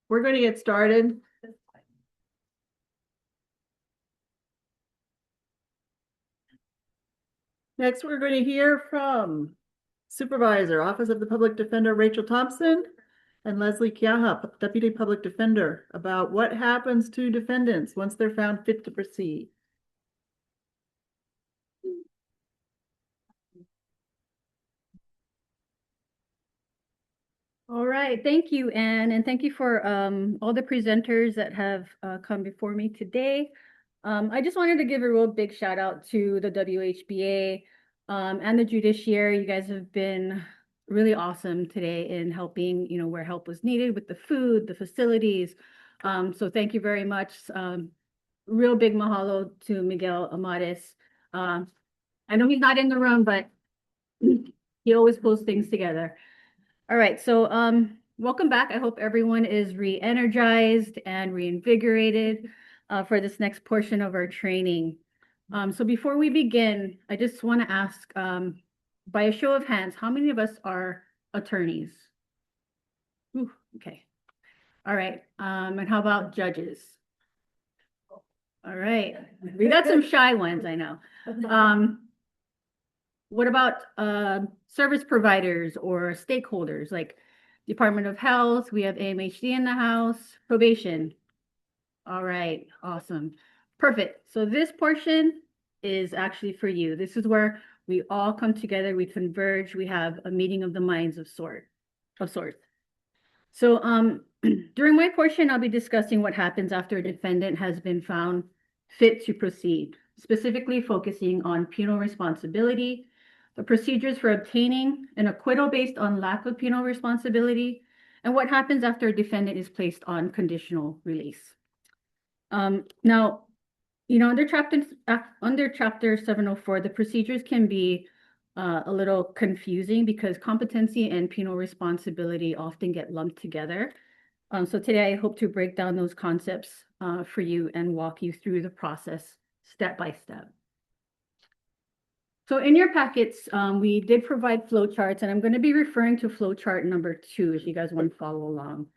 We're going to get started. Next, we're going to hear from Supervisor, Office of the Public Defender, Rachel Thompson, and Lezlie Kiaha, Deputy Public Defender, about what happens to defendants once they're found fit to proceed. All right, thank you, Anne, and thank you for all the presenters that have come before me today. I just wanted to give a real big shout out to the WHBA and the judiciary. You guys have been really awesome today in helping, where help was needed with the food, the facilities. So thank you very much. Real big mahalo to Miguel Amatis. I know he's not in the room, but he always pulls things together. All right, so welcome back. I hope everyone is re-energized and reinvigorated for this next portion of our training. So before we begin, I just want to ask, by a show of hands, how many of us are attorneys? Ooh, okay. All right, and how about judges? All right, we got some shy ones, I know. What about service providers or stakeholders like Department of Health? We have AMHD in the house, probation. All right, awesome. Perfect. So this portion is actually for you. This is where we all come together, we converge, we have a meeting of the minds of sorts. So during my portion, I'll be discussing what happens after a defendant has been found fit to proceed, specifically focusing on penal responsibility, the procedures for obtaining an acquittal based on lack of penal responsibility, and what happens after a defendant is placed on conditional release. Now, under Chapter 704, the procedures can be a little confusing because competency and penal responsibility often get lumped together. So today I hope to break down those concepts for you and walk you through the process step by step. So in your packets, we did provide flowcharts, and I'm going to be referring to flowchart number 2 if you guys want to follow along.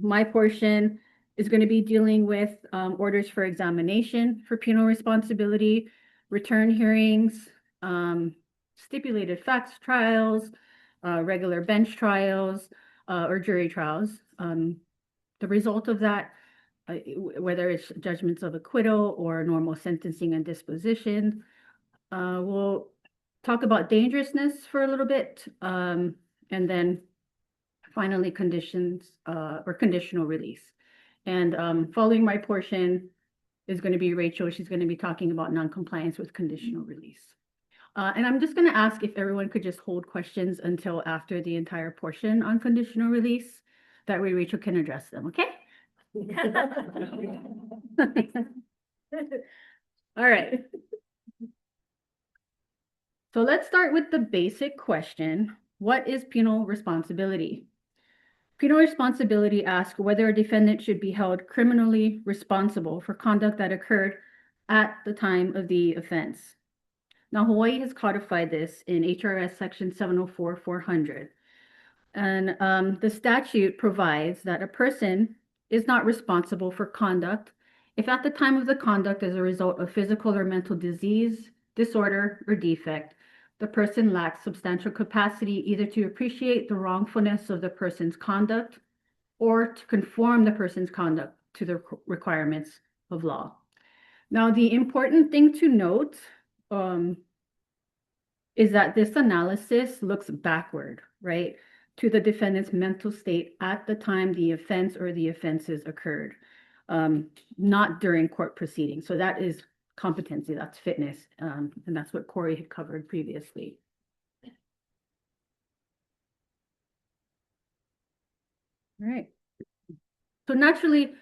My portion is going to be dealing with orders for examination for penal responsibility, return hearings, stipulated facts trials, regular bench trials, or jury trials. The result of that, whether it's judgments of acquittal or normal sentencing and disposition. We'll talk about dangerousness for a little bit, and then finally conditions or conditional release. And following my portion is going to be Rachel. She's going to be talking about noncompliance with conditional release. And I'm just going to ask if everyone could just hold questions until after the entire portion on conditional release. That way Rachel can address them, okay? All right. So let's start with the basic question. What is penal responsibility? Penal responsibility asks whether a defendant should be held criminally responsible for conduct that occurred at the time of the offense. Now, Hawaii has codified this in HRS section 704-400. And the statute provides that a person is not responsible for conduct if at the time of the conduct as a result of physical or mental disease, disorder, or defect, the person lacks substantial capacity either to appreciate the wrongfulness of the person's conduct or to conform the person's conduct to the requirements of law. Now, the important thing to note is that this analysis looks backward, right, to the defendant's mental state at the time the offense or the offenses occurred, not during court proceedings. So that is competency, that's fitness, and that's what Corey had covered previously. All right. So naturally,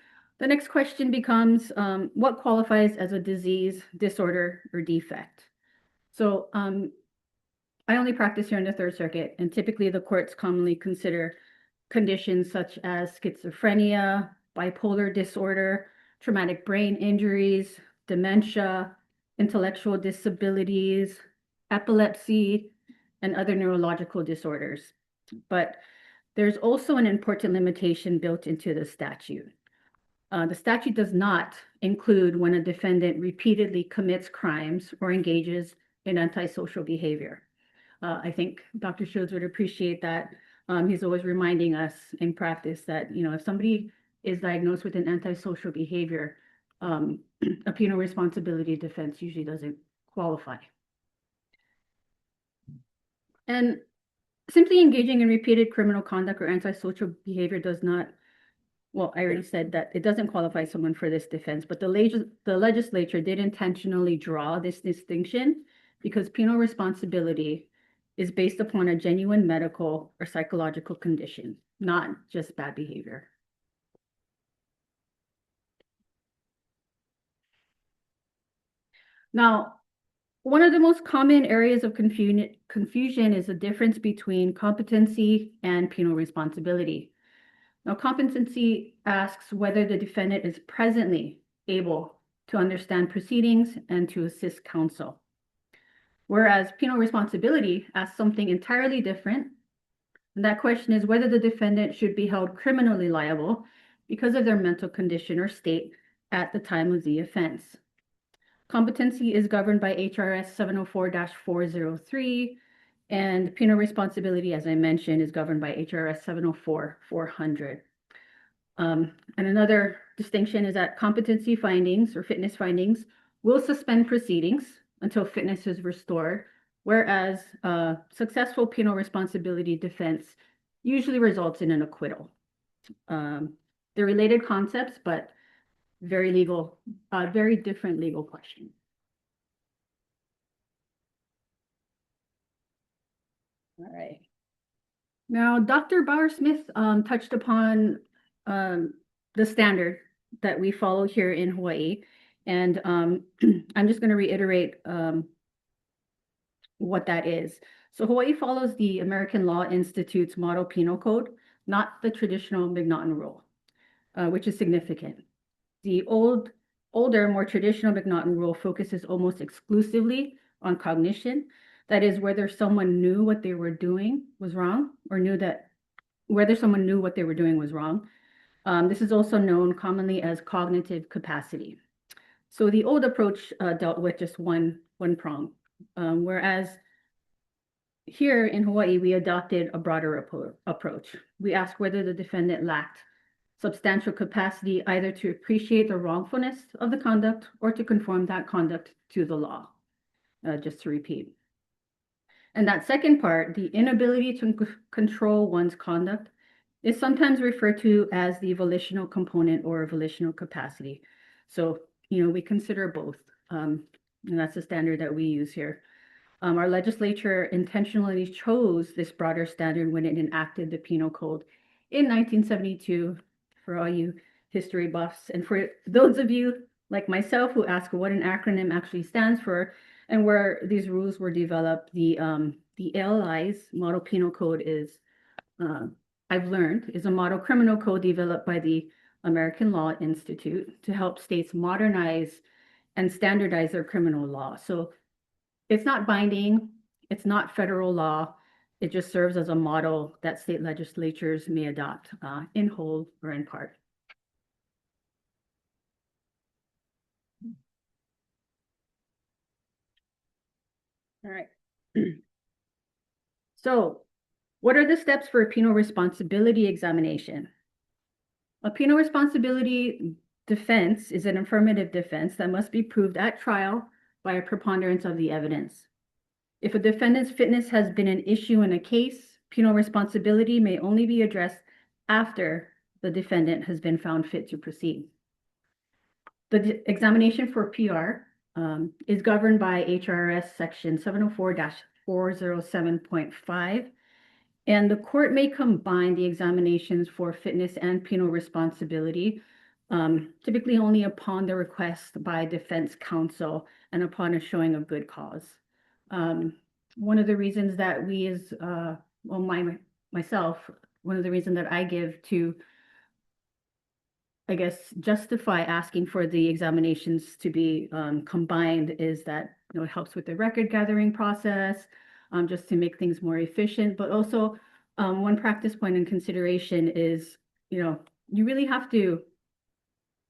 the next question becomes, what qualifies as a disease, disorder, or defect? So I only practice here in the Third Circuit, and typically the courts commonly consider conditions such as schizophrenia, bipolar disorder, traumatic brain injuries, dementia, intellectual disabilities, epilepsy, and other neurological disorders. But there's also an important limitation built into the statute. The statute does not include when a defendant repeatedly commits crimes or engages in antisocial behavior. I think Dr. Shields would appreciate that. He's always reminding us in practice that, if somebody is diagnosed with an antisocial behavior, a penal responsibility defense usually doesn't qualify. And simply engaging in repeated criminal conduct or antisocial behavior does not, well, I already said that it doesn't qualify someone for this defense, but the legislature did intentionally draw this distinction because penal responsibility is based upon a genuine medical or psychological condition, not just bad behavior. Now, one of the most common areas of confusion is the difference between competency and penal responsibility. Now, competency asks whether the defendant is presently able to understand proceedings and to assist counsel. Whereas penal responsibility asks something entirely different. And that question is whether the defendant should be held criminally liable because of their mental condition or state at the time of the offense. Competency is governed by HRS 704-403, and penal responsibility, as I mentioned, is governed by HRS 704-400. And another distinction is that competency findings or fitness findings will suspend proceedings until fitness is restored, whereas successful penal responsibility defense usually results in an acquittal. They're related concepts, but very different legal questions. All right. Now, Dr. Bauer-Smith touched upon the standard that we follow here in Hawaii, and I'm just going to reiterate what that is. So Hawaii follows the American Law Institute's Model Penal Code, not the traditional McNaughton Rule, which is significant. The older, more traditional McNaughton Rule focuses almost exclusively on cognition. That is, whether someone knew what they were doing was wrong, or whether someone knew what they were doing was wrong. This is also known commonly as cognitive capacity. So the old approach dealt with just one prong, whereas here in Hawaii, we adopted a broader approach. We asked whether the defendant lacked substantial capacity either to appreciate the wrongfulness of the conduct or to conform that conduct to the law, just to repeat. And that second part, the inability to control one's conduct, is sometimes referred to as the volitional component or volitional capacity. So, we consider both, and that's the standard that we use here. Our legislature intentionally chose this broader standard when it enacted the Penal Code in 1972, for all you history buffs, and for those of you like myself who ask what an acronym actually stands for and where these rules were developed. The ALI's Model Penal Code is, I've learned, is a model criminal code developed by the American Law Institute to help states modernize and standardize their criminal law. So it's not binding, it's not federal law, it just serves as a model that state legislatures may adopt in whole or in part. All right. So what are the steps for a penal responsibility examination? A penal responsibility defense is an affirmative defense that must be proved at trial by a preponderance of the evidence. If a defendant's fitness has been an issue in a case, penal responsibility may only be addressed after the defendant has been found fit to proceed. The examination for PR is governed by HRS section 704-407.5, and the court may combine the examinations for fitness and penal responsibility, typically only upon the request by defense counsel and upon a showing of good cause. One of the reasons that we as, myself, one of the reasons that I give to, I guess, justify asking for the examinations to be combined is that, it helps with the record gathering process, just to make things more efficient, but also one practice point in consideration is, you really have to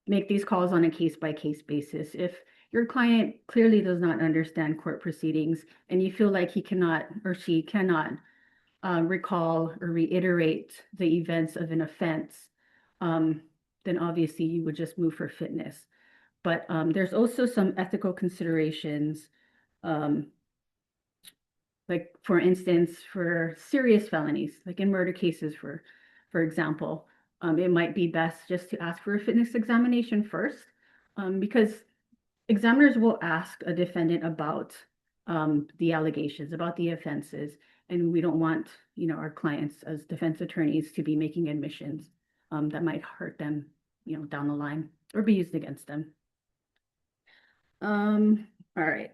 make these calls on a case-by-case basis. If your client clearly does not understand court proceedings and you feel like he cannot or she cannot recall or reiterate the events of an offense, then obviously you would just move for fitness. But there's also some ethical considerations, um, like for instance, for serious felonies, like in murder cases, for example, it might be best just to ask for a fitness examination first, because examiners will ask a defendant about the allegations, about the offenses, and we don't want, our clients as defense attorneys to be making admissions that might hurt them, down the line or be used against them. All right.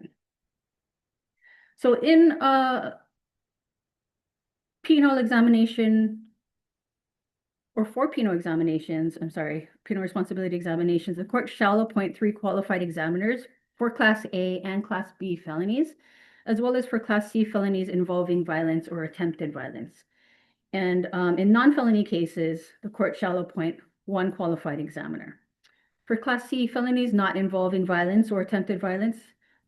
So in penal examination or for penal examinations, penal responsibility examinations, the court shall appoint 3 qualified examiners for Class A and Class B felonies, as well as for Class C felonies involving violence or attempted violence. And in non-felony cases, the court shall appoint 1 qualified examiner. For Class C felonies not involving violence or attempted violence,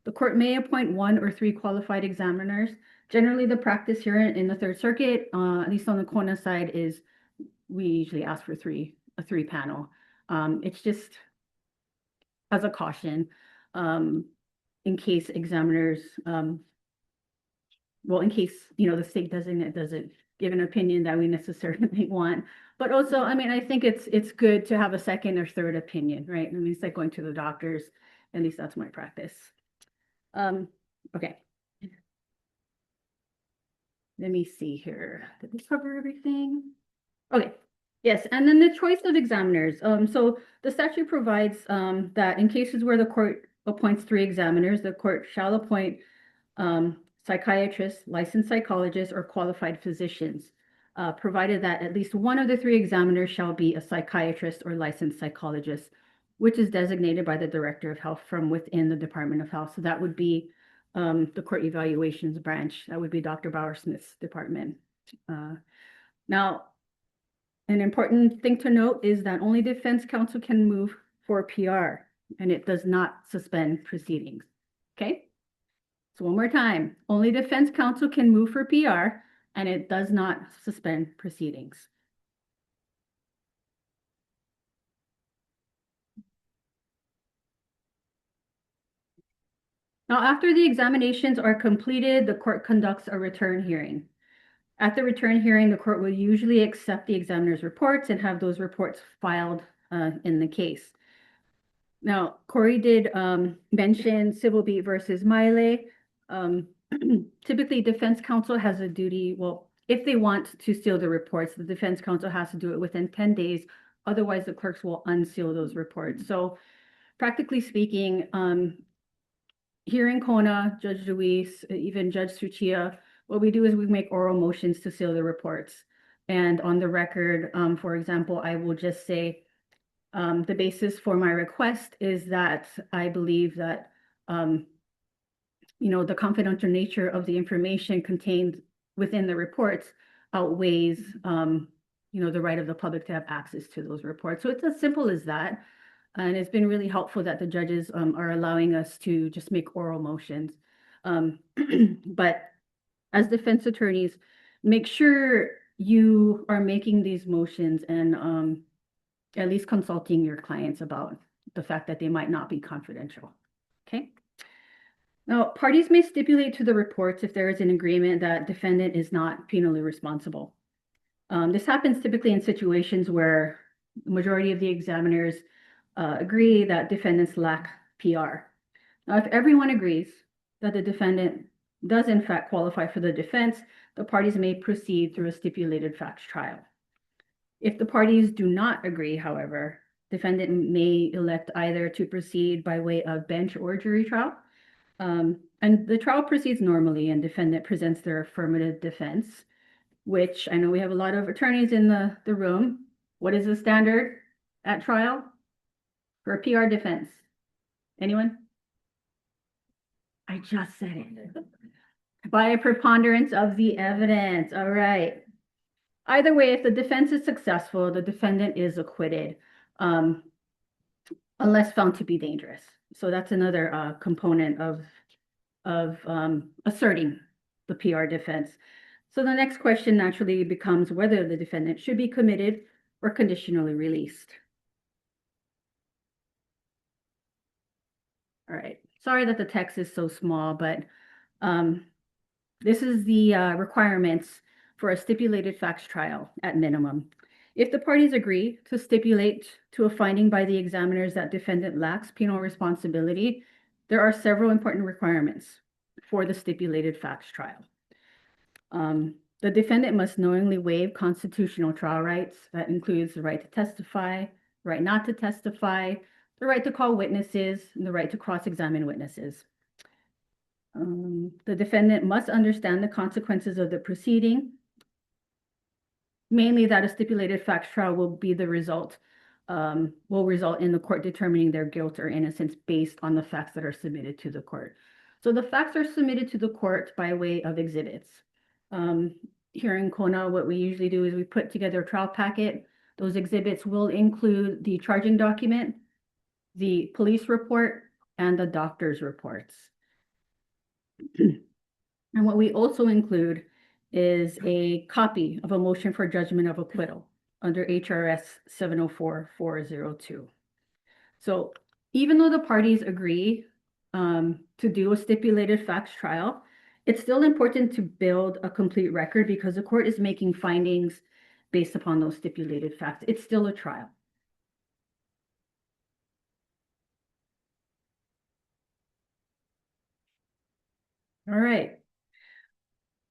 the court may appoint 1 or 3 qualified examiners. Generally, the practice here in the Third Circuit, at least on the Kona side, is we usually ask for a 3 panel. It's just as a caution, in case examiners, in case, the state doesn't give an opinion that we necessarily want. But also, I think it's good to have a second or third opinion, right? It's like going to the doctors. At least that's my practice. Okay. Let me see here. Did we cover everything? Okay. Yes, and then the choice of examiners. So the statute provides that in cases where the court appoints 3 examiners, the court shall appoint psychiatrists, licensed psychologists, or qualified physicians, provided that at least one of the 3 examiners shall be a psychiatrist or licensed psychologist, which is designated by the Director of Health from within the Department of Health. So that would be the court evaluations branch. That would be Dr. Bauer-Smith's department. Now, an important thing to note is that only defense counsel can move for PR, and it does not suspend proceedings. Okay? So one more time, only defense counsel can move for PR, and it does not suspend proceedings. Now, after the examinations are completed, the court conducts a return hearing. At the return hearing, the court will usually accept the examiner's reports and have those reports filed in the case. Now, Corey did mention Civil Beat versus Miley. Typically, defense counsel has a duty, if they want to seal the reports, the defense counsel has to do it within 10 days. Otherwise, the clerks will unseal those reports. So practically speaking, here in Kona, Judge Luis, even Judge Suchia, what we do is we make oral motions to seal the reports. And on the record, for example, I will just say the basis for my request is that I believe that, the confidential nature of the information contained within the reports outweighs, the right of the public to have access to those reports. So it's as simple as that. And it's been really helpful that the judges are allowing us to just make oral motions. But as defense attorneys, make sure you are making these motions and at least consulting your clients about the fact that they might not be confidential. Okay. Now, parties may stipulate to the reports if there is an agreement that defendant is not penally responsible. This happens typically in situations where the majority of the examiners agree that defendants lack PR. Now, if everyone agrees that the defendant does in fact qualify for the defense, the parties may proceed through a stipulated facts trial. If the parties do not agree, however, defendant may elect either to proceed by way of bench or jury trial. And the trial proceeds normally and defendant presents their affirmative defense, which I know we have a lot of attorneys in the room. What is the standard at trial for a PR defense? Anyone? I just said it. By a preponderance of the evidence. All right. either way, if the defense is successful, the defendant is acquitted, unless found to be dangerous. So that's another component of asserting the PR defense. So the next question naturally becomes whether the defendant should be committed or conditionally released. All right, sorry that the text is so small, but this is the requirements for a stipulated facts trial at minimum. If the parties agree to stipulate to a finding by the examiners that defendant lacks penal responsibility, there are several important requirements for the stipulated facts trial. The defendant must knowingly waive constitutional trial rights. That includes the right to testify, right not to testify, the right to call witnesses, and the right to cross-examine witnesses. The defendant must understand the consequences of the proceeding, mainly that a stipulated facts trial will result in the court determining their guilt or innocence based on the facts that are submitted to the court. So the facts are submitted to the court by way of exhibits. Here in Kona, what we usually do is we put together a trial packet. Those exhibits will include the charging document, the police report, and the doctor's reports. And what we also include is a copy of a motion for judgment of acquittal under HRS 704-402. So even though the parties agree to do a stipulated facts trial, it's still important to build a complete record because the court is making findings based upon those stipulated facts. It's still a trial. All right.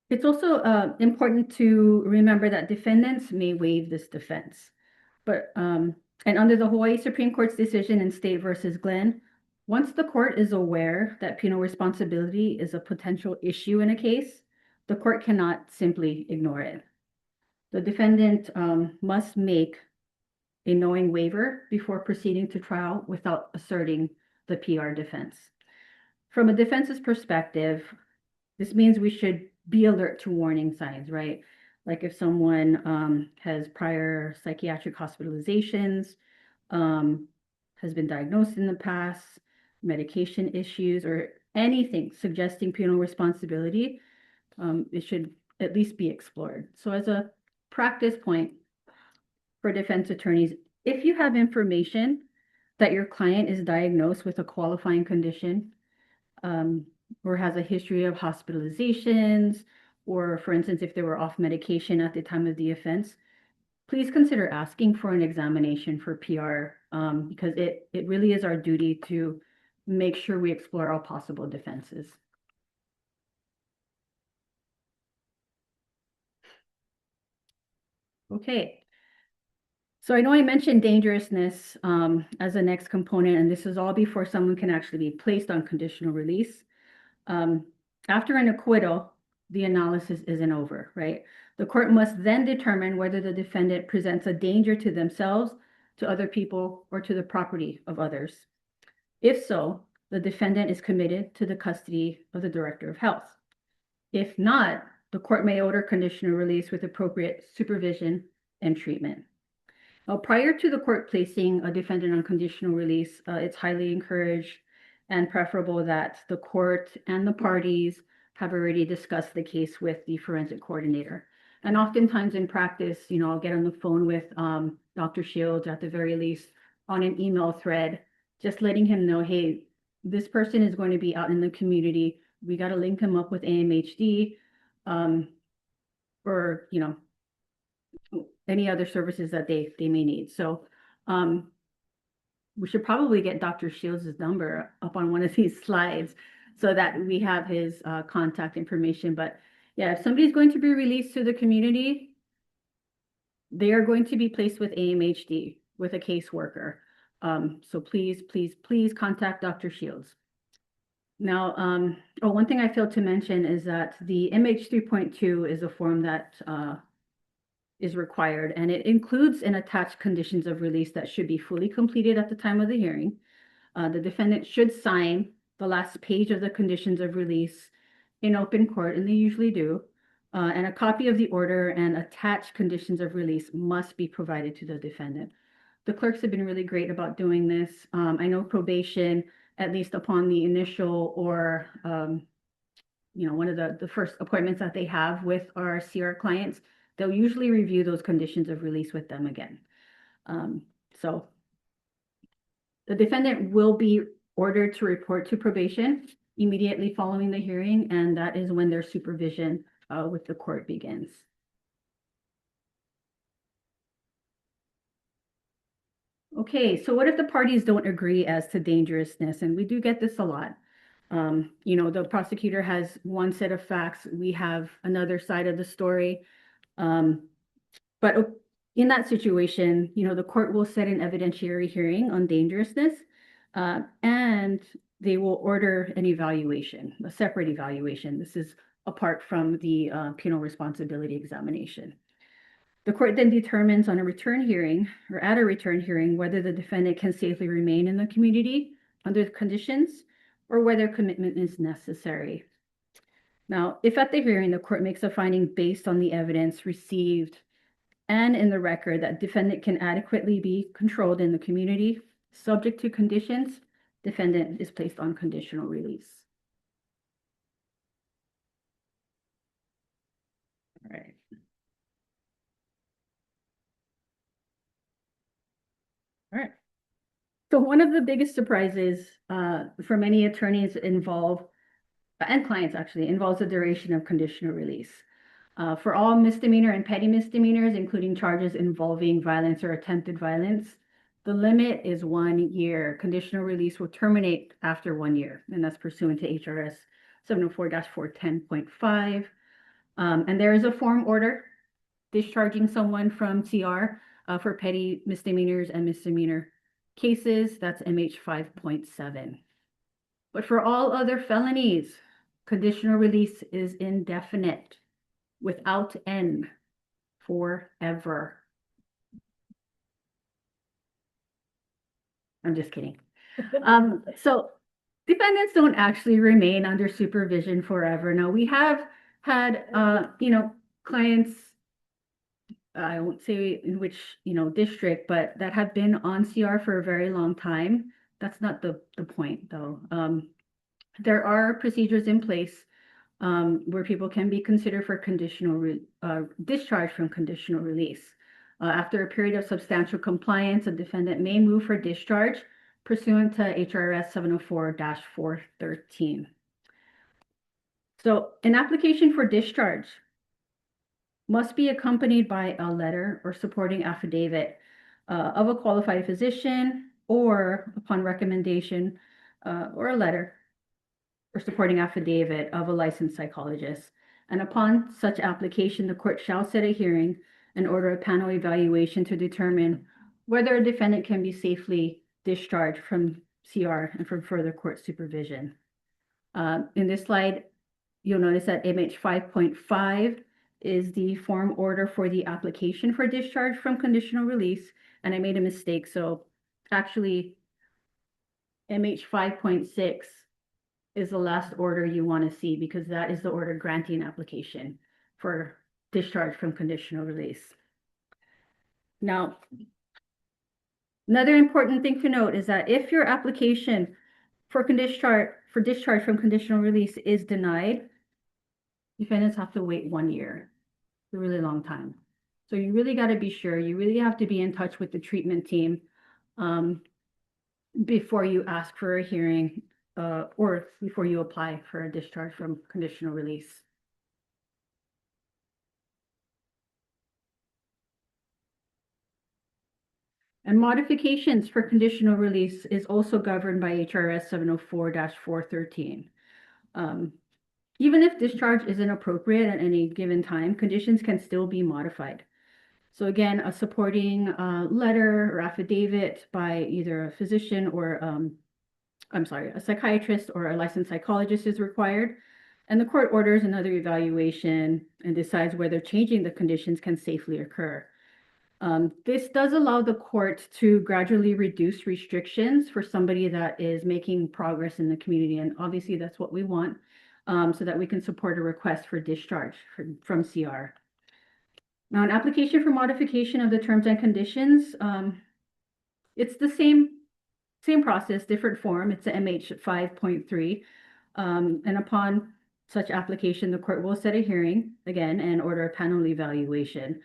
It's also important to remember that defendants may waive this defense. But and under the Hawaii Supreme Court's decision in State versus Glenn, once the court is aware that penal responsibility is a potential issue in a case, the court cannot simply ignore it. The defendant must make a knowing waiver before proceeding to trial without asserting the PR defense. From a defense's perspective, this means we should be alert to warning signs, right? Like if someone has prior psychiatric hospitalizations, has been diagnosed in the past, medication issues, or anything suggesting penal responsibility, it should at least be explored. So as a practice point for defense attorneys, if you have information that your client is diagnosed with a qualifying condition, or has a history of hospitalizations, or for instance, if they were off medication at the time of the offense, please consider asking for an examination for PR because it really is our duty to make sure we explore all possible defenses. Okay. So I know I mentioned dangerousness as the next component, and this is all before someone can actually be placed on conditional release. After an acquittal, the analysis isn't over, right? The court must then determine whether the defendant presents a danger to themselves, to other people, or to the property of others. If so, the defendant is committed to the custody of the Director of Health. If not, the court may order conditional release with appropriate supervision and treatment. Now, prior to the court placing a defendant on conditional release, it's highly encouraged and preferable that the court and the parties have already discussed the case with the forensic coordinator. And oftentimes in practice, I'll get on the phone with Dr. Shields at the very least on an email thread, just letting him know, hey, this person is going to be out in the community. We got to link him up with AMHD or, any other services that they may need. So we should probably get Dr. Shields' number up on one of these slides so that we have his contact information. But yeah, if somebody's going to be released to the community, they are going to be placed with AMHD, with a caseworker. So please contact Dr. Shields. Now, one thing I failed to mention is that the MH 3.2 is a form that is required, and it includes an attached conditions of release that should be fully completed at the time of the hearing. The defendant should sign the last page of the conditions of release in open court, and they usually do. and a copy of the order and attached conditions of release must be provided to the defendant. The clerks have been really great about doing this. I know probation, at least upon the initial or one of the first appointments that they have with our CR clients, they'll usually review those conditions of release with them again. So the defendant will be ordered to report to probation immediately following the hearing, and that is when their supervision with the court begins. Okay, so what if the parties don't agree as to dangerousness? And we do get this a lot. The prosecutor has one set of facts, we have another side of the story. But in that situation, the court will set an evidentiary hearing on dangerousness, and they will order an evaluation, a separate evaluation. This is apart from the penal responsibility examination. The court then determines on a return hearing or at a return hearing whether the defendant can safely remain in the community under the conditions or whether commitment is necessary. Now, if at the hearing the court makes a finding based on the evidence received and in the record that defendant can adequately be controlled in the community, subject to conditions, defendant is placed on conditional release. All right. All right. So one of the biggest surprises for many attorneys involve, and clients actually, involves the duration of conditional release. For all misdemeanor and petty misdemeanors, including charges involving violence or attempted violence, the limit is 1 year. Conditional release will terminate after 1 year, and that's pursuant to HRS 704-410.5. And there is a form order discharging someone from CR for petty misdemeanors and misdemeanor cases. That's MH 5.7. But for all other felonies, conditional release is indefinite, without end, forever. I'm just kidding. So defendants don't actually remain under supervision forever. Now, we have had, clients, I won't say in which, district, but that have been on CR for a very long time. That's not the point, though. There are procedures in place where people can be considered for conditional discharge from conditional release. After a period of substantial compliance, a defendant may move for discharge pursuant to HRS 704-413. So an application for discharge must be accompanied by a letter or supporting affidavit of a qualified physician, or upon recommendation or a letter or supporting affidavit of a licensed psychologist. And upon such application, the court shall set a hearing and order a panel evaluation to determine whether a defendant can be safely discharged from CR and from further court supervision. In this slide, you'll notice that MH 5.5 is the form order for the application for discharge from conditional release. And I made a mistake. So actually, MH 5.6 is the last order you want to see, because that is the order granting application for discharge from conditional release. Now, another important thing to note is that if your application for discharge from conditional release is denied, defendants have to wait 1 year. It's a really long time. So you really got to be sure. You really have to be in touch with the treatment team before you ask for a hearing or before you apply for a discharge from conditional release. And modifications for conditional release is also governed by HRS 704-413. Even if discharge isn't appropriate at any given time, conditions can still be modified. So again, a supporting letter or affidavit by either a physician or, a psychiatrist or a licensed psychologist is required. And the court orders another evaluation and decides whether changing the conditions can safely occur. This does allow the court to gradually reduce restrictions for somebody that is making progress in the community. And obviously that's what we want. so that we can support a request for discharge from CR. Now, an application for modification of the terms and conditions, it's the same process, different form. It's a MH 5.3. And upon such application, the court will set a hearing again and order a panel evaluation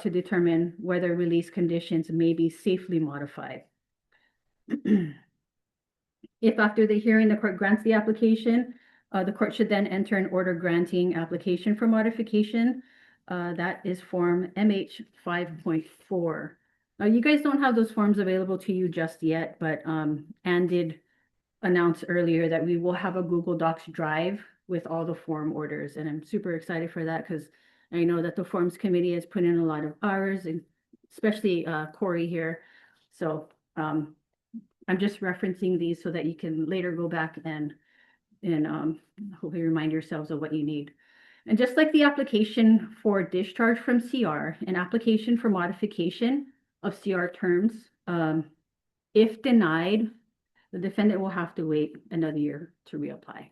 to determine whether release conditions may be safely modified. If after the hearing, the court grants the application, the court should then enter an order granting application for modification. That is form MH 5.4. You guys don't have those forms available to you just yet, but Ann did announce earlier that we will have a Google Docs drive with all the form orders, and I'm super excited for that because I know that the Forms Committee has put in a lot of hours, and especially Corey here. So I'm just referencing these so that you can later go back and hopefully remind yourselves of what you need. And just like the application for discharge from CR, an application for modification of CR terms, if denied, the defendant will have to wait another year to reapply.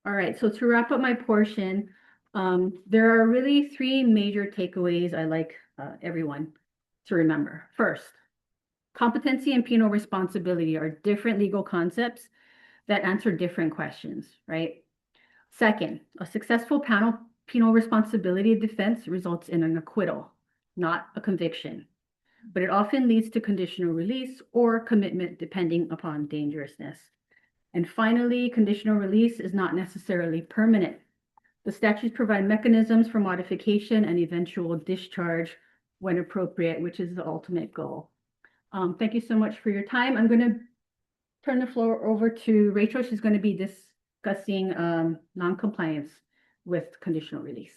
All right, so to wrap up my portion, there are really three major takeaways I'd like everyone to remember. First, competency and penal responsibility are different legal concepts that answer different questions, right? Second, a successful penal responsibility defense results in an acquittal, not a conviction, but it often leads to conditional release or commitment depending upon dangerousness. And finally, conditional release is not necessarily permanent. The statutes provide mechanisms for modification and eventual discharge when appropriate, which is the ultimate goal. Thank you so much for your time. I'm going to turn the floor over to Rachel. She's going to be discussing non-compliance with conditional release.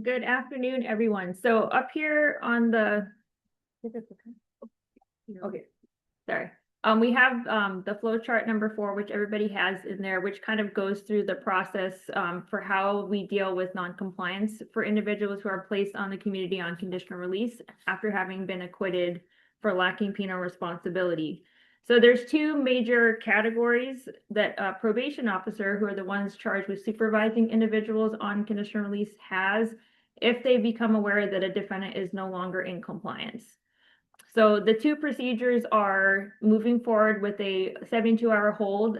Good afternoon, everyone. So up here on the, okay, sorry. We have the flow chart number 4, which everybody has in there, which kind of goes through the process for how we deal with non-compliance for individuals who are placed on the community on conditional release after having been acquitted for lacking penal responsibility. So there's two major categories that a probation officer, who are the ones charged with supervising individuals on conditional release, has if they become aware that a defendant is no longer in compliance. So the two procedures are moving forward with a 72-hour hold,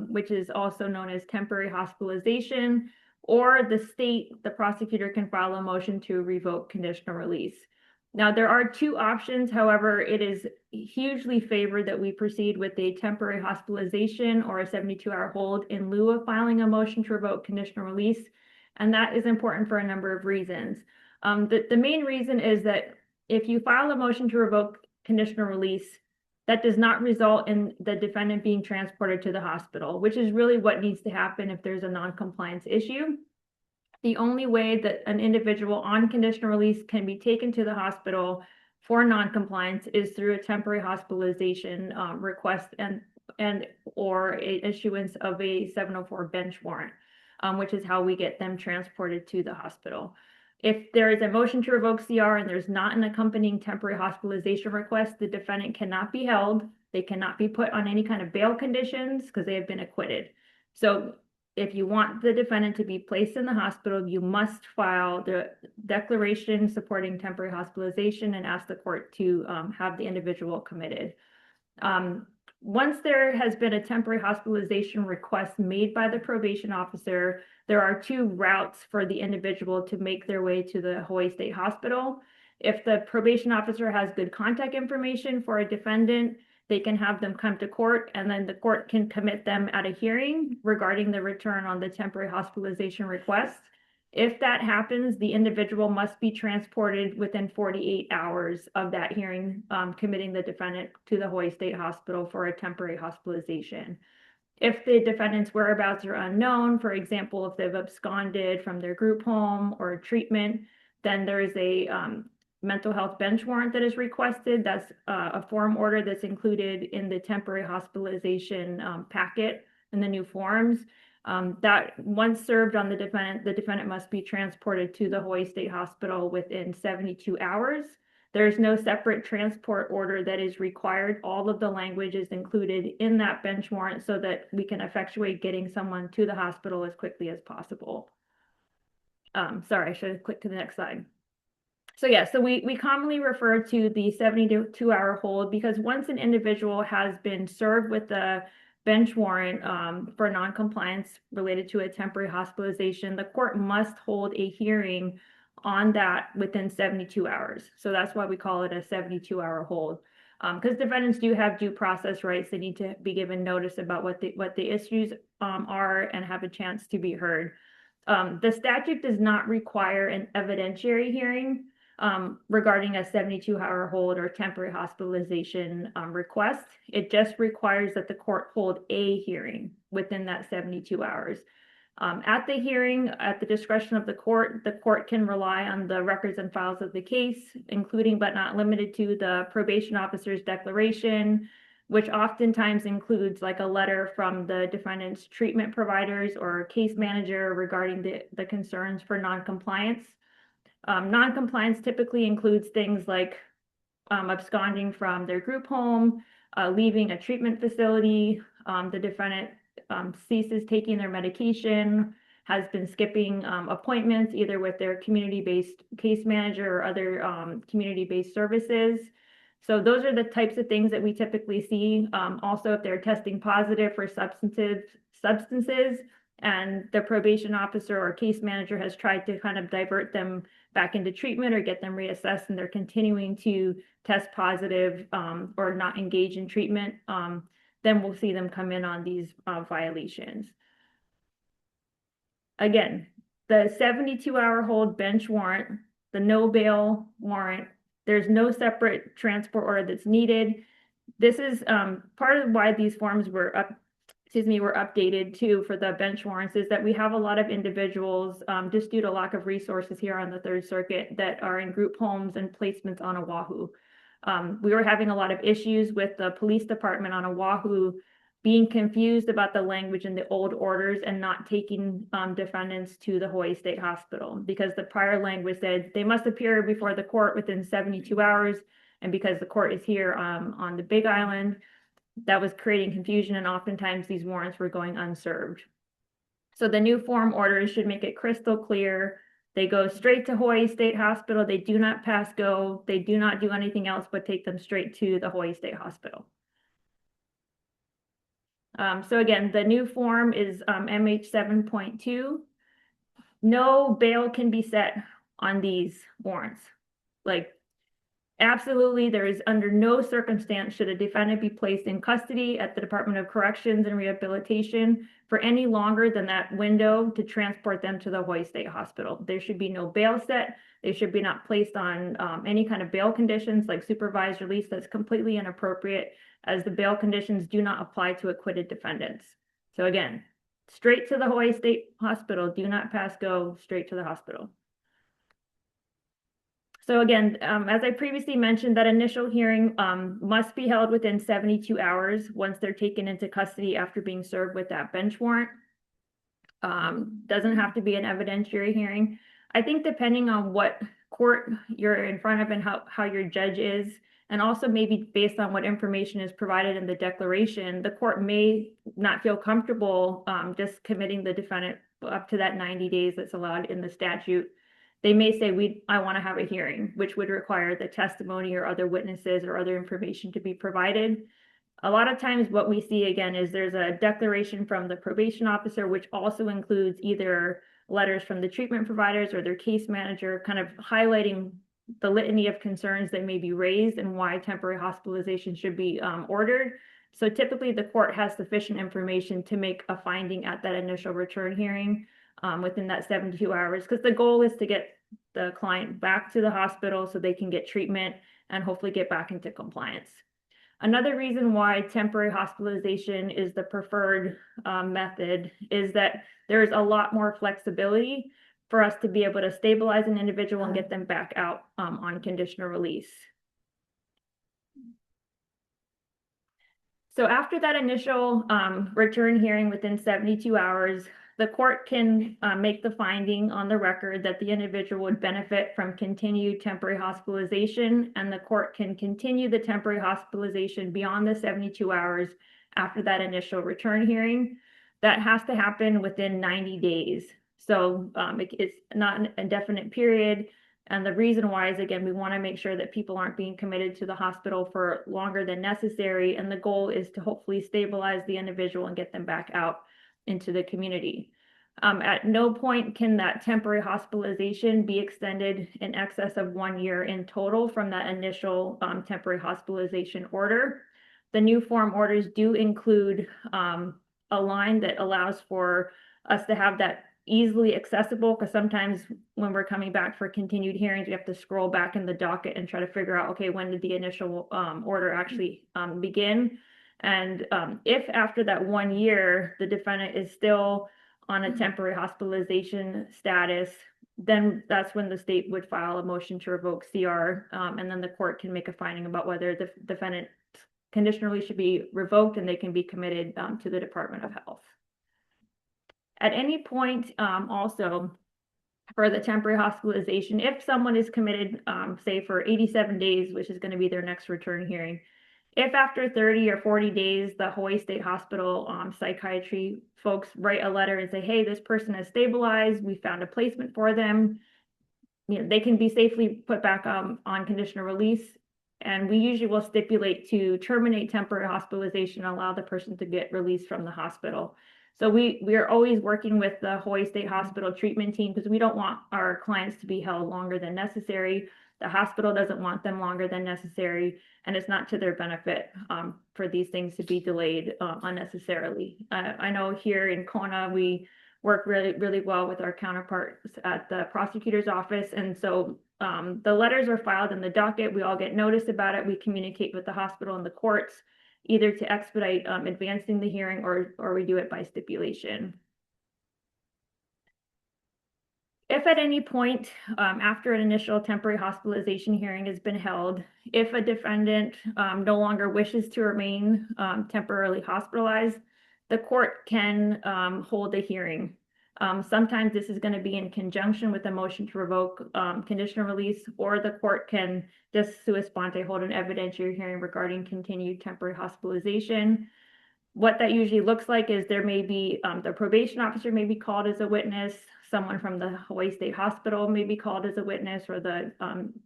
which is also known as temporary hospitalization, or the prosecutor can file a motion to revoke conditional release. Now, there are two options. However, it is hugely favored that we proceed with a temporary hospitalization or a 72-hour hold in lieu of filing a motion to revoke conditional release. And that is important for a number of reasons. The main reason is that if you file a motion to revoke conditional release, that does not result in the defendant being transported to the hospital, which is really what needs to happen if there's a non-compliance issue. The only way that an individual on conditional release can be taken to the hospital for non-compliance is through a temporary hospitalization request or a issuance of a 704 bench warrant, which is how we get them transported to the hospital. If there is a motion to revoke CR and there's not an accompanying temporary hospitalization request, the defendant cannot be held. They cannot be put on any kind of bail conditions because they have been acquitted. So if you want the defendant to be placed in the hospital, you must file the declaration supporting temporary hospitalization and ask the court to have the individual committed. Once there has been a temporary hospitalization request made by the probation officer, there are two routes for the individual to make their way to the Hawaii State Hospital. If the probation officer has good contact information for a defendant, they can have them come to court, and then the court can commit them at a hearing regarding the return on the temporary hospitalization request. If that happens, the individual must be transported within 48 hours of that hearing, committing the defendant to the Hawaii State Hospital for a temporary hospitalization. If the defendant's whereabouts are unknown, for example, if they've absconded from their group home or treatment, then there is a mental health bench warrant that is requested. That's a form order that's included in the temporary hospitalization packet in the new forms. That once served on the defendant must be transported to the Hawaii State Hospital within 72 hours. There's no separate transport order that is required. All of the language is included in that bench warrant so that we can effectuate getting someone to the hospital as quickly as possible. Sorry, I should have clicked to the next slide. So yeah, so we commonly refer to the 72-hour hold because once an individual has been served with the bench warrant for noncompliance related to a temporary hospitalization, the court must hold a hearing on that within 72 hours. So that's why we call it a 72-hour hold. Because defendants do have due process rights, they need to be given notice about what the issues are and have a chance to be heard. The statute does not require an evidentiary hearing regarding a 72-hour hold or temporary hospitalization request. It just requires that the court hold a hearing within that 72 hours. At the hearing, at the discretion of the court can rely on the records and files of the case, including but not limited to the probation officer's declaration, which oftentimes includes like a letter from the defendant's treatment providers or case manager regarding the concerns for noncompliance. Noncompliance typically includes things like absconding from their group home, leaving a treatment facility, the defendant ceases taking their medication, has been skipping appointments either with their community-based case manager or other community-based services. So those are the types of things that we typically see. Also, if they're testing positive for substances and the probation officer or case manager has tried to kind of divert them back into treatment or get them reassessed and they're continuing to test positive or not engage in treatment, then we'll see them come in on these violations. Again, the 72-hour hold bench warrant, the no bail warrant, there's no separate transport order that's needed. This is part of why these forms were updated too for the bench warrants is that we have a lot of individuals just due to lack of resources here on the Third Circuit that are in group homes and placements on Oahu. We were having a lot of issues with the police department on Oahu being confused about the language in the old orders and not taking defendants to the Hawaii State Hospital because the prior language said they must appear before the court within 72 hours. And because the court is here on the Big Island, that was creating confusion and oftentimes these warrants were going unserved. So the new form orders should make it crystal clear. They go straight to Hawaii State Hospital. They do not pass go. They do not do anything else but take them straight to the Hawaii State Hospital. So again, the new form is MH 7.2. No bail can be set on these warrants. Like, absolutely, there is under no circumstance should a defendant be placed in custody at the Department of Corrections and Rehabilitation for any longer than that window to transport them to the Hawaii State Hospital. There should be no bail set. They should be not placed on any kind of bail conditions like supervised release. That's completely inappropriate as the bail conditions do not apply to acquitted defendants. So again, straight to the Hawaii State Hospital, do not pass go, straight to the hospital. So again, as I previously mentioned, that initial hearing must be held within 72 hours once they're taken into custody after being served with that bench warrant. Doesn't have to be an evidentiary hearing. I think depending on what court you're in front of and how your judge is, and also maybe based on what information is provided in the declaration, the court may not feel comfortable just committing the defendant up to that 90 days that's allowed in the statute. They may say, I want to have a hearing, which would require the testimony or other witnesses or other information to be provided. A lot of times what we see again is there's a declaration from the probation officer, which also includes either letters from the treatment providers or their case manager, kind of highlighting the litany of concerns that may be raised and why temporary hospitalization should be ordered. So typically the court has sufficient information to make a finding at that initial return hearing within that 72 hours, because the goal is to get the client back to the hospital so they can get treatment and hopefully get back into compliance. Another reason why temporary hospitalization is the preferred method is that there's a lot more flexibility for us to be able to stabilize an individual and get them back out on conditional release. So after that initial return hearing within 72 hours, the court can make the finding on the record that the individual would benefit from continued temporary hospitalization, and the court can continue the temporary hospitalization beyond the 72 hours after that initial return hearing. That has to happen within 90 days. So it's not an indefinite period. And the reason why is, again, we want to make sure that people aren't being committed to the hospital for longer than necessary. And the goal is to hopefully stabilize the individual and get them back out into the community. At no point can that temporary hospitalization be extended in excess of 1 year in total from that initial temporary hospitalization order. The new form orders do include a line that allows for us to have that easily accessible, because sometimes when we're coming back for continued hearings, we have to scroll back in the docket and try to figure out, okay, when did the initial order actually begin? And if after that 1 year, the defendant is still on a temporary hospitalization status, then that's when the state would file a motion to revoke CR, and then the court can make a finding about whether the defendant conditional release should be revoked and they can be committed to the Department of Health. At any point, also for the temporary hospitalization, if someone is committed, say for 87 days, which is going to be their next return hearing, if after 30 or 40 days, the Hawaii State Hospital psychiatry folks write a letter and say, hey, this person has stabilized, we found a placement for them, they can be safely put back on conditional release. And we usually will stipulate to terminate temporary hospitalization and allow the person to get released from the hospital. So we are always working with the Hawaii State Hospital treatment team, because we don't want our clients to be held longer than necessary. The hospital doesn't want them longer than necessary, and it's not to their benefit for these things to be delayed unnecessarily. I know here in Kona, we work really, really well with our counterparts at the prosecutor's office. And so the letters are filed in the docket. We all get notice about it. We communicate with the hospital and the courts, either to expedite advancing the hearing or we do it by stipulation. If at any point after an initial temporary hospitalization hearing has been held, if a defendant no longer wishes to remain temporarily hospitalized, the court can hold a hearing. Sometimes this is going to be in conjunction with a motion to revoke conditional release, or the court can just sua sponte hold an evidentiary hearing regarding continued temporary hospitalization. What that usually looks like is there may be the probation officer may be called as a witness, someone from the Hawaii State Hospital may be called as a witness, or the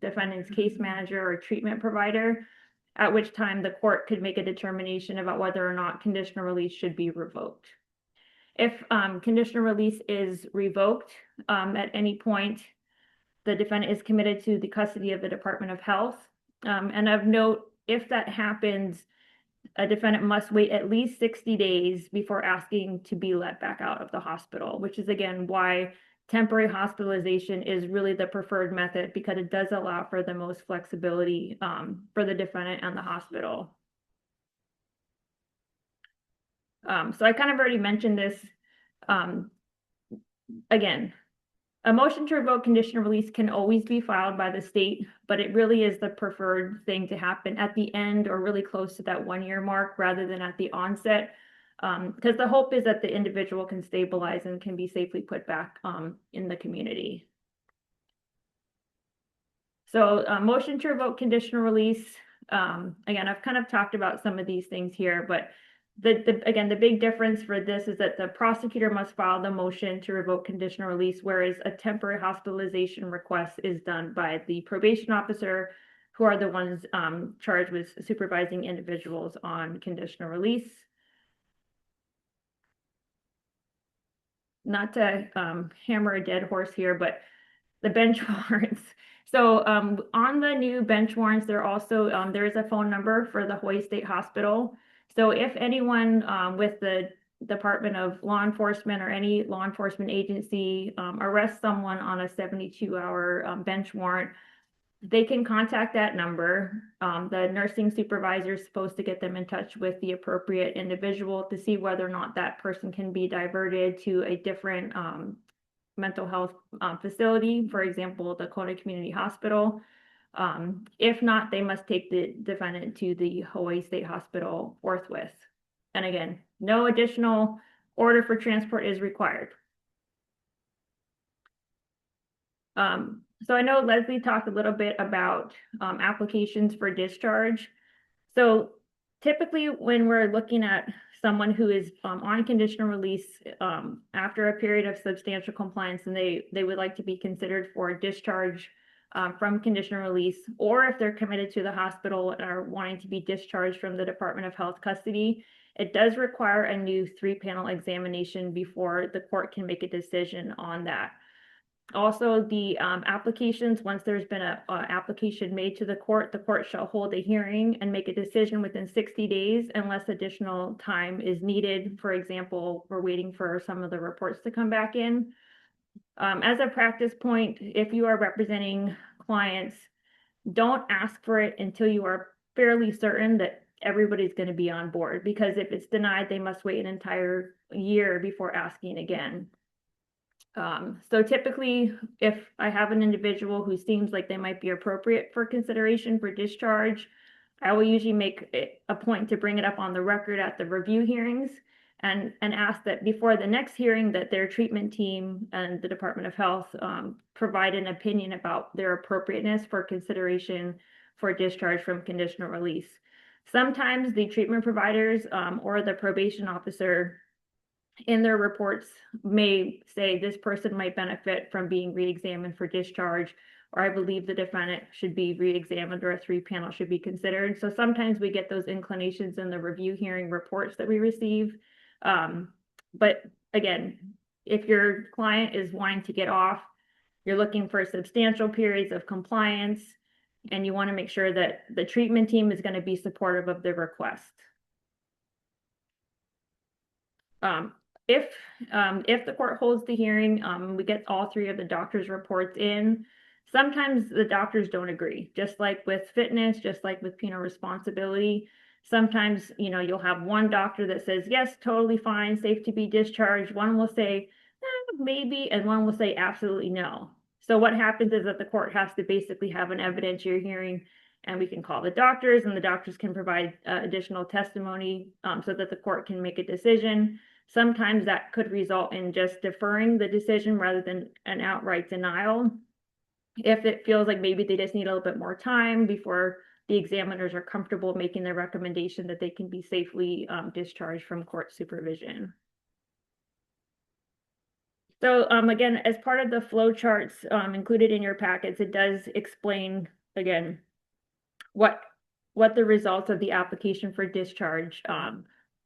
defendant's case manager or treatment provider, at which time the court could make a determination about whether or not conditional release should be revoked. If conditional release is revoked at any point, the defendant is committed to the custody of the Department of Health. And of note, if that happens, a defendant must wait at least 60 days before asking to be let back out of the hospital, which is again why temporary hospitalization is really the preferred method, because it does allow for the most flexibility for the defendant and the hospital. So I kind of already mentioned this. Again, a motion to revoke conditional release can always be filed by the state, but it really is the preferred thing to happen at the end or really close to that 1 year mark rather than at the onset, because the hope is that the individual can stabilize and can be safely put back in the community. So motion to revoke conditional release. Again, I've kind of talked about some of these things here, but again, the big difference for this is that the prosecutor must file the motion to revoke conditional release, whereas a temporary hospitalization request is done by the probation officer, who are the ones charged with supervising individuals on conditional release. Not to hammer a dead horse here, but the bench warrants. So on the new bench warrants, there also there is a phone number for the Hawaii State Hospital. So if anyone with the Department of Law Enforcement or any law enforcement agency arrests someone on a 72-hour bench warrant, they can contact that number. The nursing supervisor is supposed to get them in touch with the appropriate individual to see whether or not that person can be diverted to a different mental health facility, for example, the Kona Community Hospital. If not, they must take the defendant to the Hawaii State Hospital forthwith. And again, no additional order for transport is required. So I know Lezlie talked a little bit about applications for discharge. So typically when we're looking at someone who is on conditional release after a period of substantial compliance and they would like to be considered for discharge from conditional release, or if they're committed to the hospital and are wanting to be discharged from the Department of Health custody, it does require a new 3-panel examination before the court can make a decision on that. Also, the applications, once there's been a application made to the court shall hold a hearing and make a decision within 60 days unless additional time is needed. For example, we're waiting for some of the reports to come back in. As a practice point, if you are representing clients, don't ask for it until you are fairly certain that everybody's going to be on board, because if it's denied, they must wait an entire year before asking again. So typically, if I have an individual who seems like they might be appropriate for consideration for discharge, I will usually make it a point to bring it up on the record at the review hearings and ask that before the next hearing that their treatment team and the Department of Health provide an opinion about their appropriateness for consideration for discharge from conditional release. Sometimes the treatment providers or the probation officer in their reports may say this person might benefit from being re-examined for discharge, or I believe the defendant should be re-examined, or a 3-panel should be considered. So sometimes we get those inclinations in the review hearing reports that we receive. But again, if your client is wanting to get off, you're looking for substantial periods of compliance, and you want to make sure that the treatment team is going to be supportive of the request. If the court holds the hearing, we get all 3 of the doctor's reports in. Sometimes the doctors don't agree, just like with fitness, just like with penal responsibility. Sometimes, you'll have one doctor that says, yes, totally fine, safe to be discharged. One will say, maybe, and one will say absolutely no. So what happens is that the court has to basically have an evidentiary hearing, and we can call the doctors, and the doctors can provide additional testimony so that the court can make a decision. Sometimes that could result in just deferring the decision rather than an outright denial. If it feels like maybe they just need a little bit more time before the examiners are comfortable making the recommendation that they can be safely discharged from court supervision. So again, as part of the flow charts included in your packets, it does explain, again, what the results of the application for discharge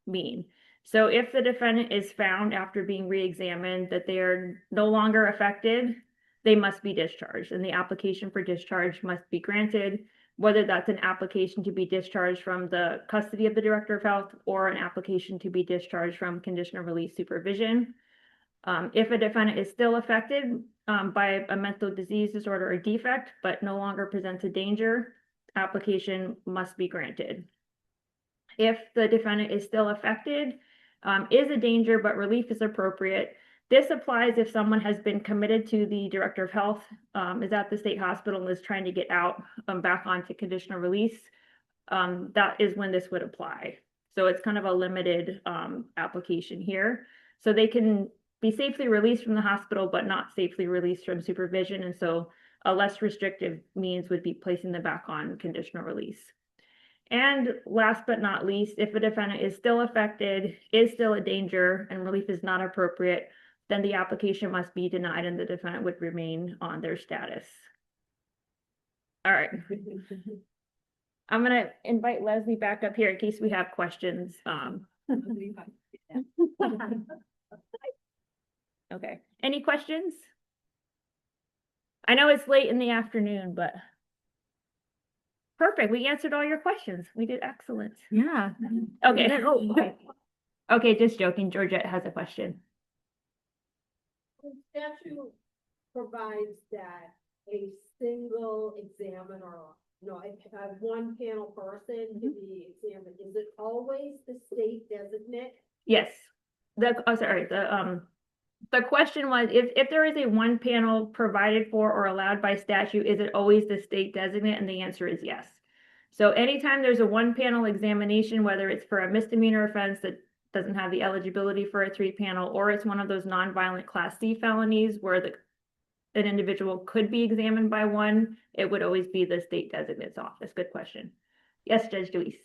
mean. So if the defendant is found after being re-examined that they are no longer affected, they must be discharged, and the application for discharge must be granted, whether that's an application to be discharged from the custody of the Director of Health or an application to be discharged from conditional release supervision. If a defendant is still affected by a mental disease, disorder, or defect, but no longer presents a danger, application must be granted. If the defendant is still affected, is a danger, but relief is appropriate. This applies if someone has been committed to the Director of Health, is at the state hospital and is trying to get out back onto conditional release. That is when this would apply. So it's kind of a limited application here. So they can be safely released from the hospital, but not safely released from supervision. And so a less restrictive means would be placing them back on conditional release. And last but not least, if a defendant is still affected, is still a danger, and relief is not appropriate, then the application must be denied and the defendant would remain on their status. All right. I'm going to invite Lezlie back up here in case we have questions. Okay. Any questions? I know it's late in the afternoon, but perfect. We answered all your questions. We did excellent. Yeah. Okay. Okay. Okay, just joking. Georgette has a question. The statute provides that a single examiner, if I have one panel person to be examined, is it always the state designate? Yes. The question was, if there is a one panel provided for or allowed by statute, is it always the state designate? And the answer is yes. So anytime there's a one panel examination, whether it's for a misdemeanor offense that doesn't have the eligibility for a 3-panel, or it's one of those nonviolent Class C felonies where an individual could be examined by one, it would always be the state designate's office. Good question. Yes, Judge Deweese.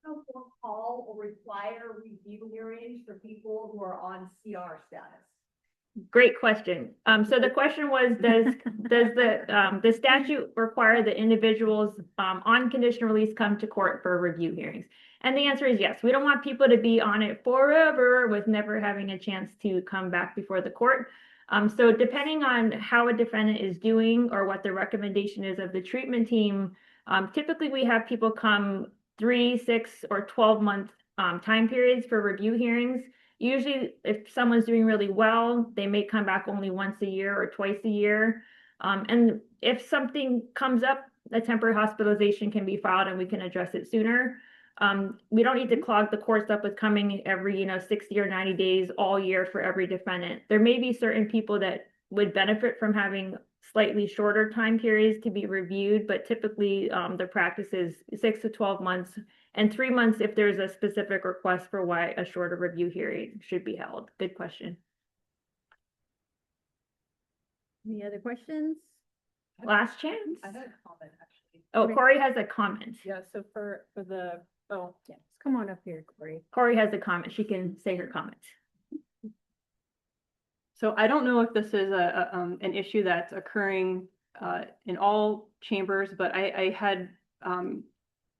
Will call or require review hearings for people who are on CR status? Great question. So the question was, does the statute require that individuals on conditional release come to court for review hearings? And the answer is yes. We don't want people to be on it forever with never having a chance to come back before the court. So depending on how a defendant is doing or what the recommendation is of the treatment team, typically we have people come 3, 6, or 12-month time periods for review hearings. Usually, if someone's doing really well, they may come back only once a year or twice a year. And if something comes up, a temporary hospitalization can be filed and we can address it sooner. We don't need to clog the courts up with coming every, 60 or 90 days all year for every defendant. There may be certain people that would benefit from having slightly shorter time periods to be reviewed, but typically the practice is 6 to 12 months and 3 months if there's a specific request for why a shorter review hearing should be held. Good question. Any other questions? Last chance. I had a comment actually. Oh, Okay. Corey has a comment. Yeah, so for the, Yes, come on up here, Corey. Corey has a comment. She can say her comment. So I don't know if this is an issue that's occurring in all chambers, but I had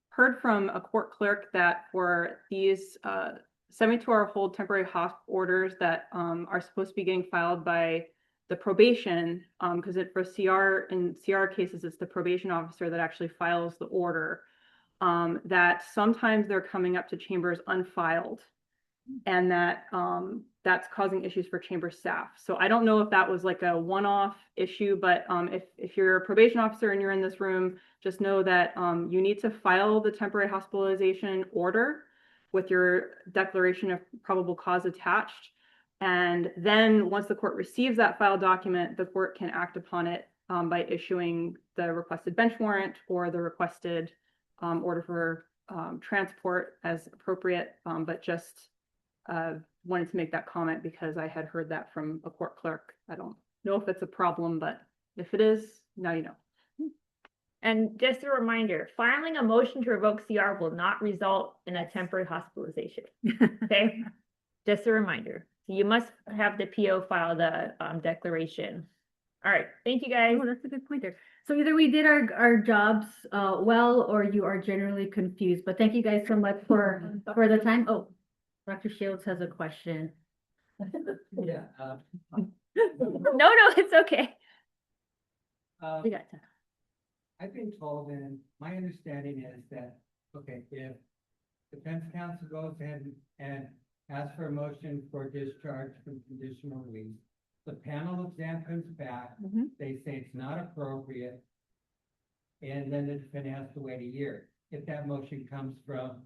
heard from a court clerk that for these 72-hour hold temporary hosp orders that are supposed to be getting filed by the probation, because for CR cases, it's the probation officer that actually files the order, that sometimes they're coming up to chambers unfiled, and that that's causing issues for chamber staff. So I don't know if that was like a one-off issue, but if you're a probation officer and you're in this room, just know that you need to file the temporary hospitalization order with your declaration of probable cause attached. And then once the court receives that filed document, the court can act upon it by issuing the requested bench warrant or the requested order for transport as appropriate, but just wanted to make that comment because I had heard that from a court clerk. I don't know if it's a problem, but if it is, now you know. And just a reminder, filing a motion to revoke CR will not result in a temporary hospitalization. Okay, just a reminder. You must have the PO file the declaration. All right, thank you guys. Oh, that's a good pointer. So either we did our jobs well, or you are generally confused, but thank you guys so much for the time. Oh, Dr. Shields has a question. Yeah. No, it's okay. We got time. I've been told, and my understanding is that, okay, if defense counsel goes in and asks for a motion for discharge from conditional release, the panel exam comes back, they say it's not appropriate, and then the defendant has to wait a year. If that motion comes from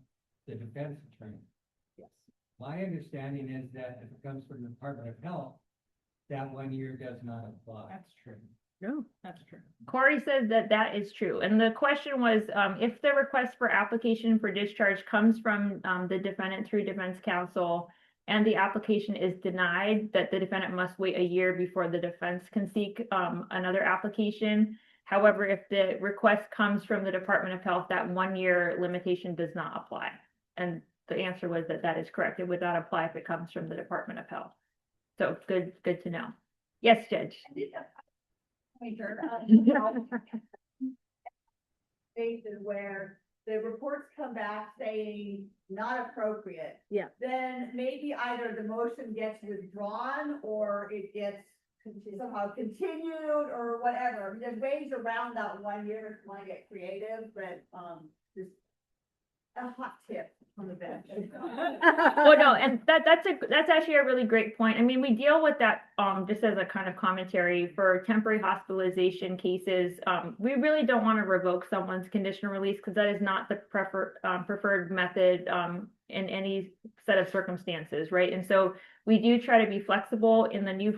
the defense attorney. yes. My understanding is that if it comes from the Department of Health, that 1 year does not apply. That's true. No. That's true. Corey says that is true. And the question was, if the request for application for discharge comes from the defendant through defense counsel and the application is denied, that the defendant must wait a year before the defense can seek another application. However, if the request comes from the Department of Health, that 1 year limitation does not apply. And the answer was that is correct. It would not apply if it comes from the Department of Health. So good to know. Yes, Judge. Cases where the reports come back saying not appropriate. Yeah. Then maybe either the motion gets withdrawn or it gets somehow continued or whatever. There's ways around that 1 year if you want to get creative, but just a hot tip on the bench. Well, no, and that's actually a really great point. I mean, we deal with that just as a kind of commentary for temporary hospitalization cases. We really don't want to revoke someone's conditional release because that is not the preferred method in any set of circumstances, right? And so we do try to be flexible in the new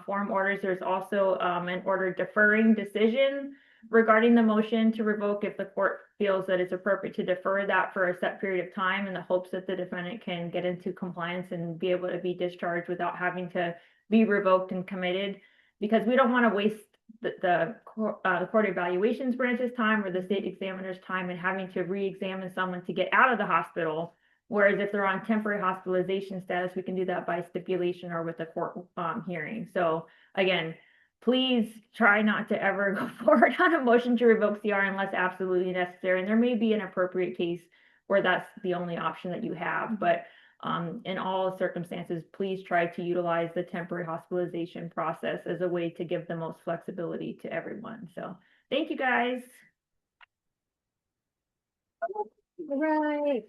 form orders. There's also an order deferring decision regarding the motion to revoke if the court feels that it's appropriate to defer that for a set period of time in the hopes that the defendant can get into compliance and be able to be discharged without having to be revoked and committed. because we don't want to waste the court evaluations branch's time or the state examiner's time and having to re-examine someone to get out of the hospital. Whereas if they're on temporary hospitalization status, we can do that by stipulation or with a court hearing. So again, please try not to ever go forward on a motion to revoke CR unless absolutely necessary. And there may be an appropriate case where that's the only option that you have. But in all circumstances, please try to utilize the temporary hospitalization process as a way to give the most flexibility to everyone. So thank you, guys. All right.